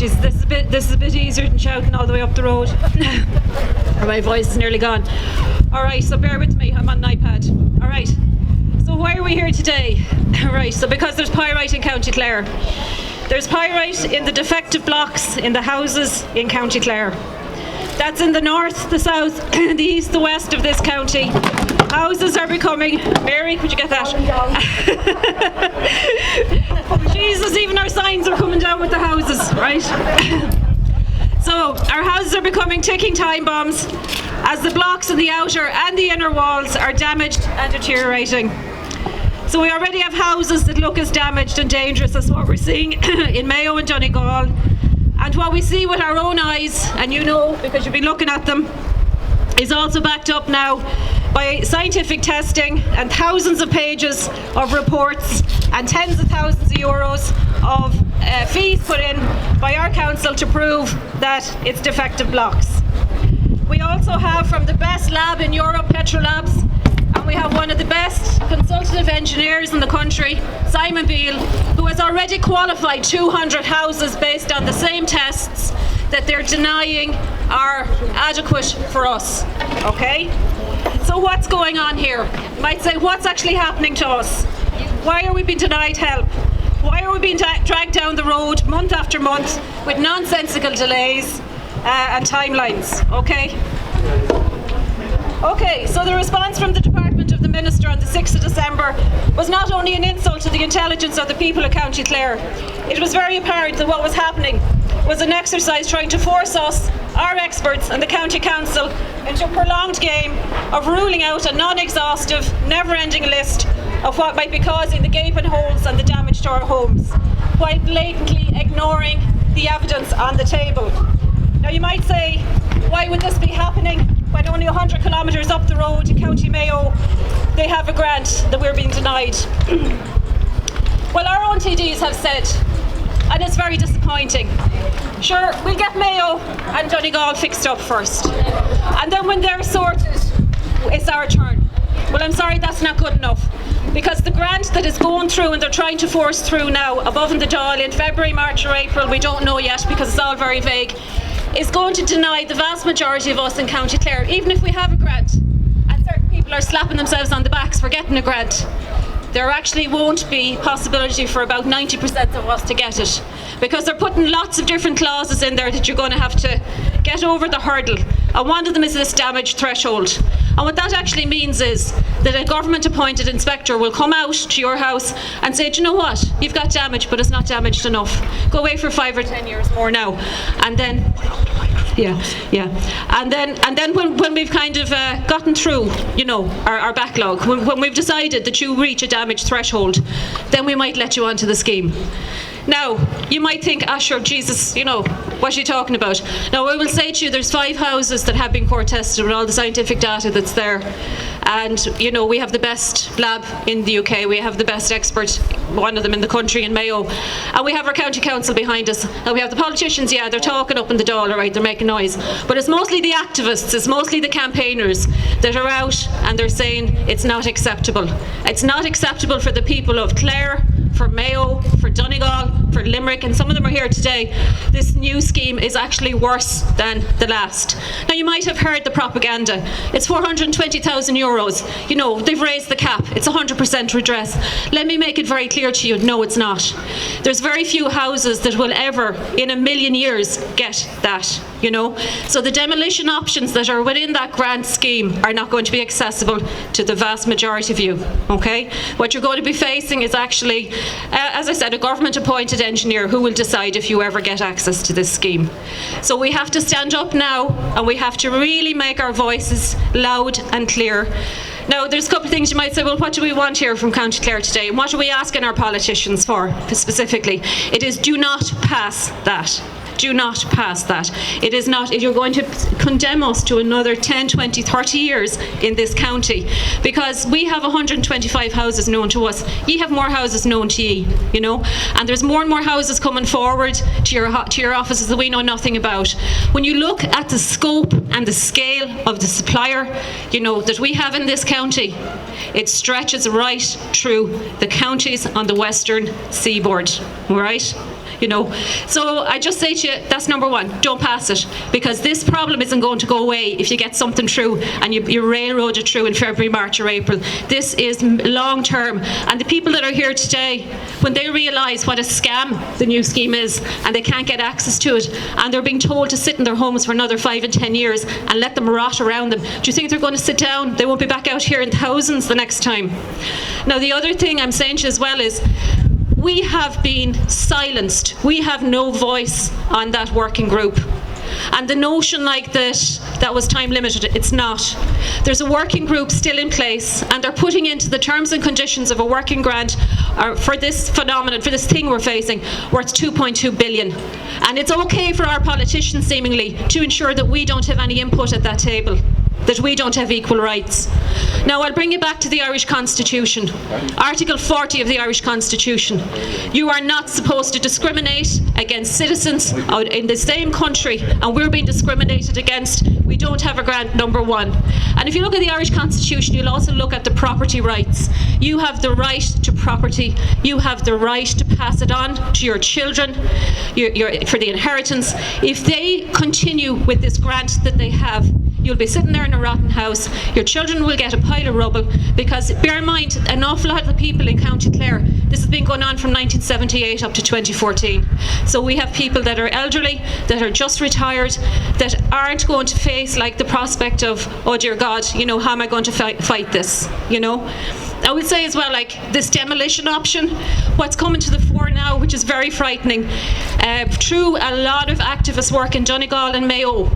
Jeez, this is a bit easier than shouting all the way up the road. Or my voice is nearly gone. All right, so bear with me. I'm on an iPad. All right. So why are we here today? Right. So because there's pyrite in County Clare. There's pyrite in the defective blocks in the houses in County Clare. That's in the north, the south, the east, the west of this county. Houses are becoming... Mary, could you get that? Jesus, even our signs are coming down with the houses, right? So our houses are becoming ticking time bombs as the blocks in the outer and the inner walls are damaged and deteriorating. So we already have houses that look as damaged and dangerous as what we're seeing in Mayo and Donegal. And what we see with our own eyes, and you know because you've been looking at them, is also backed up now by scientific testing and thousands of pages of reports and tens of thousands of euros of fees put in by our council to prove that it's defective blocks. We also have from the best lab in Europe, Petrolabs, and we have one of the best consultative engineers in the country, Simon Beale, who has already qualified 200 houses based on the same tests that they're denying are adequate for us. Okay? So what's going on here? You might say, what's actually happening to us? Why are we being denied help? Why are we being dragged down the road month after month with nonsensical delays and timelines? Okay? Okay, so the response from the Department of the Minister on the 6th of December was not only an insult to the intelligence of the people of County Clare, it was very apparent that what was happening was an exercise trying to force us, our experts and the County Council, into a prolonged game of ruling out a non-exhaustive, never-ending list of what might be causing the gaping holes and the damage to our homes, while blatantly ignoring the evidence on the table. Now you might say, why would this be happening when only 100 kilometres up the road in County Mayo they have a grant that we're being denied? Well, our own TDs have said, and it's very disappointing, sure, we'll get Mayo and Donegal fixed up first, and then when they're sorted, it's our turn. Well, I'm sorry, that's not good enough, because the grant that is going through and they're trying to force through now above in the Dáil in February, March or April, we don't know yet because it's all very vague, is going to deny the vast majority of us in County Clare, even if we have a grant, and certain people are slapping themselves on the backs for getting a grant. There actually won't be possibility for about 90% of us to get it, because they're putting lots of different clauses in there that you're going to have to get over the hurdle, and one of them is this damage threshold. And what that actually means is that a government appointed inspector will come out to your house and say, do you know what, you've got damage but it's not damaged enough, go away for 5 or 10 years more now. And then and then when we've kind of gotten through, you know, our backlog, when we've decided that you reach a damage threshold, then we might let you onto the scheme. Now, you might think, sure, Jesus, you know, what are you talking about? Now, I will say to you, there's 5 houses that have been court tested with all the scientific data that's there. And, you know, we have the best lab in the UK, we have the best expert, one of them in the country in Mayo, and we have our county council behind us. And we have the politicians, yeah, they're talking up in the Dáil, all right, they're making noise. But it's mostly the activists, it's mostly the campaigners that are out and they're saying it's not acceptable. It's not acceptable for the people of Clare, for Mayo, for Donegal, for Limerick, and some of them are here today. This new scheme is actually worse than the last. Now, you might have heard the propaganda. It's 420,000 euros. You know, they've raised the cap. It's 100% redress. Let me make it very clear to you, no, it's not. There's very few houses that will ever, in a million years, get that, you know. So the demolition options that are within that grant scheme are not going to be accessible to the vast majority of you, okay? What you're going to be facing is actually, as I said, a government-appointed engineer who will decide if you ever get access to this scheme. So we have to stand up now and we have to really make our voices loud and clear. Now, there's a couple of things you might say, well, what do we want here from County Clare today? And what are we asking our politicians for specifically? It is, do not pass that. Do not pass that. It is not, you're going to condemn us to another 10, 20, 30 years in this county, because we have 125 houses known to us. Ye have more houses known to ye, you know, and there's more and more houses coming forward to your offices that we know nothing about. When you look at the scope and the scale of the supplier, you know, that we have in this county, it stretches right through the counties on the western seaboard, right? you know. So I just say to you, that's number one, don't pass it, because this problem isn't going to go away if you get something through and you railroad it through in February, March or April. This is long term, and the people that are here today, when they realise what a scam the new scheme is and they can't get access to it, and they're being told to sit in their homes for another 5 and 10 years and let them rot around them, do you think they're going to sit down? They won't be back out here in thousands the next time. Now, the other thing I'm saying to you as well is, we have been silenced. We have no voice on that working group. And the notion like that was time limited, it's not. There's a working group still in place, and they're putting into the terms and conditions of a working grant for this phenomenon, for this thing we're facing, worth 2.2 billion. And it's okay for our politicians, seemingly, to ensure that we don't have any input at that table, that we don't have equal rights. Now, I'll bring you back to the Irish Constitution. Article 40 of the Irish Constitution. You are not supposed to discriminate against citizens out in the same country, and we're being discriminated against. We don't have a grant, number one. And if you look at the Irish Constitution, you'll also look at the property rights. You have the right to property. You have the right to pass it on to your children for the inheritance. If they continue with this grant that they have, you'll be sitting there in a rotten house. Your children will get a pile of rubble, because bear in mind, an awful lot of the people in County Clare, this has been going on from 1978 up to 2014. So we have people that are elderly, that are just retired, that aren't going to face like the prospect of, oh dear God, you know, how am I going to fight this, you know? I would say as well, like this demolition option, what's coming to the fore now, which is very frightening, through a lot of activist work in Donegal and Mayo,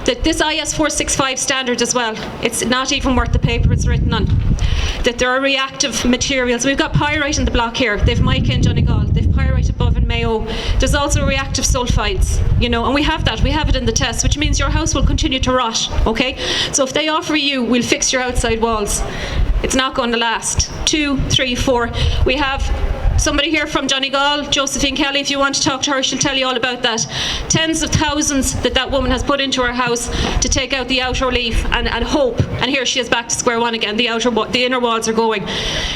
that this IS 465 standard as well, it's not even worth the paper it's written on. That there are reactive materials. We've got pyrite in the block here. They've mica in Donegal. They've pyrite above in Mayo. There's also reactive sulfides, you know, and we have that. We have it in the test, which means your house will continue to rot, okay? So if they offer you, we'll fix your outside walls, it's not going to last. 2, 3, 4. We have somebody here from Donegal, Josephine Kelly. If you want to talk to her, she'll tell you all about that. Tens of thousands that woman has put into her house to take out the outer leaf and hope. And here she is back to square one again. The inner walls are going.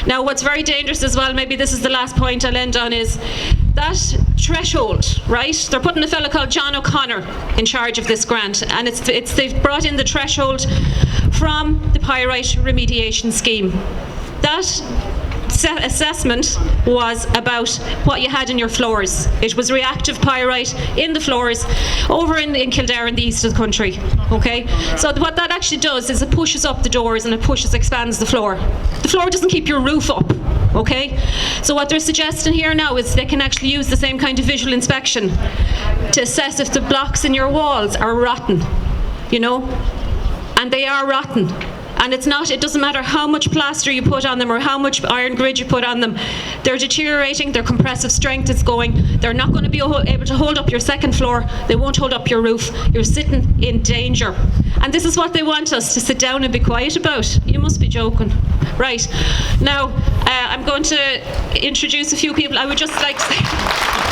Now, what's very dangerous as well, maybe this is the last point I'll end on, is that threshold, right? They're putting a fellow called John O'Connor in charge of this grant, and they've brought in the threshold from the pyrite remediation scheme. That assessment was about what you had in your floors. It was reactive pyrite in the floors over in Kildare in the east of the country. Okay, so what that actually does is it pushes up the doors and it expands the floor. The floor doesn't keep your roof up. Okay, so what they're suggesting here now is they can actually use the same kind of visual inspection to assess if the blocks in your walls are rotten, you know, and they are rotten. And it doesn't matter how much plaster you put on them or how much iron grid you put on them. They're deteriorating, their compressive strength is going. They're not going to be able to hold up your second floor. They won't hold up your roof. You're sitting in danger. And this is what they want us to sit down and be quiet about. You must be joking. Right. Now, I'm going to introduce a few people. I would just like to say...